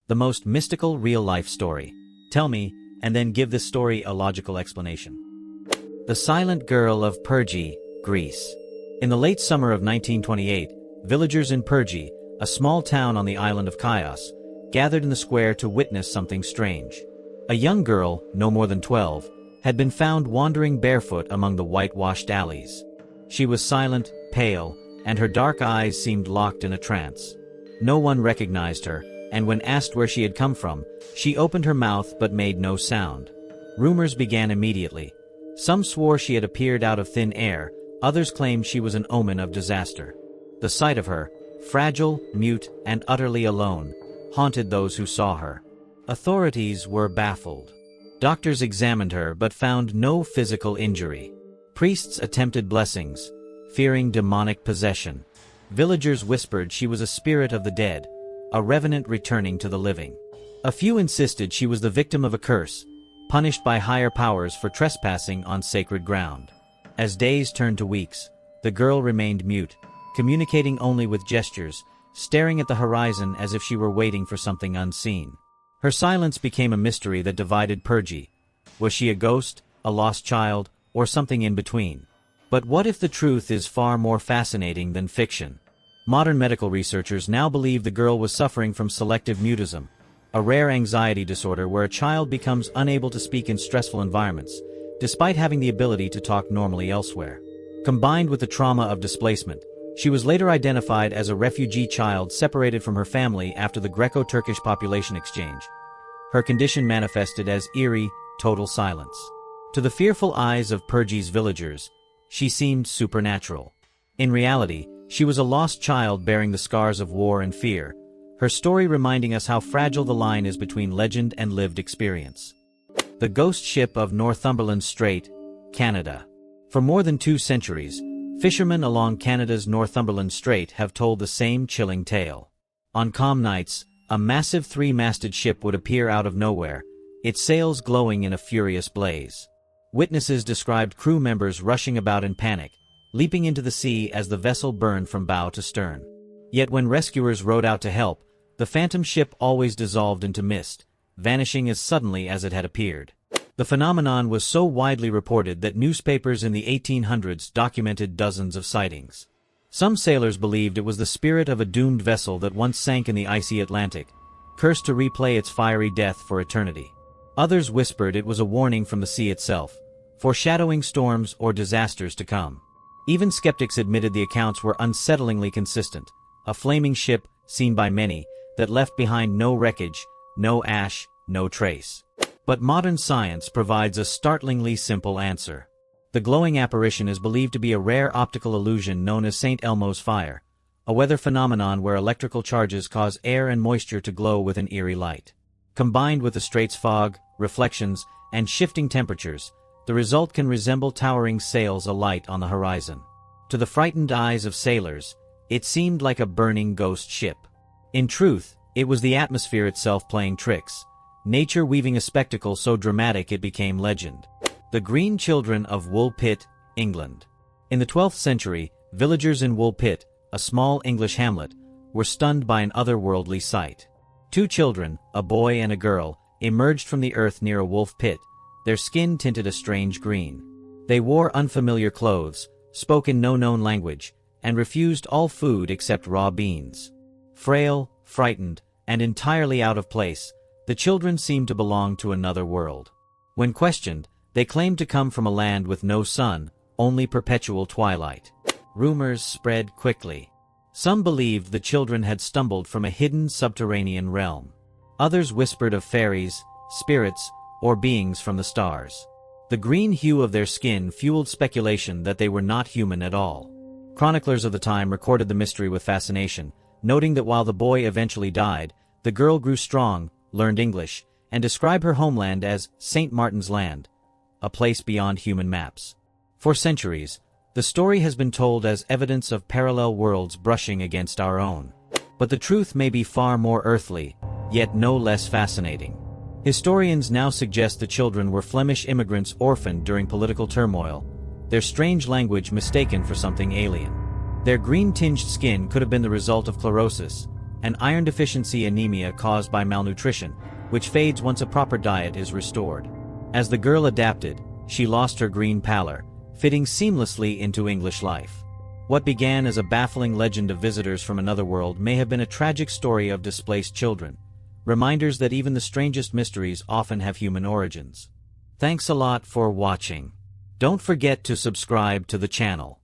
the most mystical real-life story. Tell me, and then give this story a logical explanation. The Silent Girl of Pyrgi, Greece. In the late summer of 1928, villagers in Pyrgi, a small town on the island of Chios, gathered in the square to witness something strange. A young girl, no more than 12, had been found wandering barefoot among the whitewashed alleys. She was silent, pale, and her dark eyes seemed locked in a trance. No one recognized her, and when asked where she had come from, she opened her mouth but made no sound. Rumors began immediately. Some swore she had appeared out of thin air, others claimed she was an omen of disaster. The sight of her, fragile, mute, and utterly alone, haunted those who saw her. Authorities were baffled. Doctors examined her but found no physical injury. Priests attempted blessings, fearing demonic possession. Villagers whispered she was a spirit of the dead, a revenant returning to the living. A few insisted she was the victim of a curse, punished by higher powers for trespassing on sacred ground. As days turned to weeks, the girl remained mute, communicating only with gestures, staring at the horizon as if she were waiting for something unseen. Her silence became a mystery that divided Pyrgi. Was she a ghost, a lost child, or something in between? But what if the truth is far more fascinating than fiction? Modern medical researchers now believe the girl was suffering from selective mutism, a rare anxiety disorder where a child becomes unable to speak in stressful environments, despite having the ability to talk normally elsewhere. Combined with the trauma of displacement, she was later identified as a refugee child separated from her family after the Greco-Turkish population exchange. Her condition manifested as eerie, total silence. To the fearful eyes of Pyrgi's villagers, she seemed supernatural. In reality, she was a lost child bearing the scars of war and fear, her story reminding us how fragile the line is between legend and lived experience. The Ghost Ship of Northumberland Strait, Canada. For more than 2 centuries, fishermen along Canada's Northumberland Strait have told the same chilling tale. On calm nights, a massive 3-masted ship would appear out of nowhere, its sails glowing in a furious blaze. Witnesses described crew members rushing about in panic, leaping into the sea as the vessel burned from bow to stern. Yet when rescuers rowed out to help, the phantom ship always dissolved into mist, vanishing as suddenly as it had appeared. The phenomenon was so widely reported that newspapers in the 1800s documented dozens of sightings. Some sailors believed it was the spirit of a doomed vessel that once sank in the icy Atlantic, cursed to replay its fiery death for eternity. Others whispered it was a warning from the sea itself, foreshadowing storms or disasters to come. Even skeptics admitted the accounts were unsettlingly consistent, a flaming ship, seen by many, that left behind no wreckage, no ash, no trace. But modern science provides a startlingly simple answer. The glowing apparition is believed to be a rare optical illusion known as St. Elmo's fire, a weather phenomenon where electrical charges cause air and moisture to glow with an eerie light. Combined with the strait's fog, reflections, and shifting temperatures, the result can resemble towering sails alight on the horizon. To the frightened eyes of sailors, it seemed like a burning ghost ship. In truth, it was the atmosphere itself playing tricks, nature weaving a spectacle so dramatic it became legend. The Green Children of Woolpit, England. In the 12th century, villagers in Woolpit, a small English hamlet, were stunned by an otherworldly sight. 2 children, a boy and a girl, emerged from the earth near a wolf pit, their skin tinted a strange green. They wore unfamiliar clothes, spoke in no known language, and refused all food except raw beans. Frail, frightened, and entirely out of place, the children seemed to belong to another world. When questioned, they claimed to come from a land with no sun, only perpetual twilight. Rumors spread quickly. Some believed the children had stumbled from a hidden subterranean realm. Others whispered of fairies, spirits, or beings from the stars. The green hue of their skin fueled speculation that they were not human at all. Chroniclers of the time recorded the mystery with fascination, noting that while the boy eventually died, the girl grew strong, learned English, and described her homeland as St. Martin's Land, a place beyond human maps. For centuries, the story has been told as evidence of parallel worlds brushing against our own. But the truth may be far more earthly, yet no less fascinating. Historians now suggest the children were Flemish immigrants orphaned during political turmoil, their strange language mistaken for something alien. Their green-tinged skin could have been the result of chlorosis, an iron deficiency anemia caused by malnutrition, which fades once a proper diet is restored. As the girl adapted, she lost her green pallor, fitting seamlessly into English life. What began as a baffling legend of visitors from another world may have been a tragic story of displaced children, reminders that even the strangest mysteries often have human origins. Thanks a lot for watching. Don't forget to subscribe to the channel.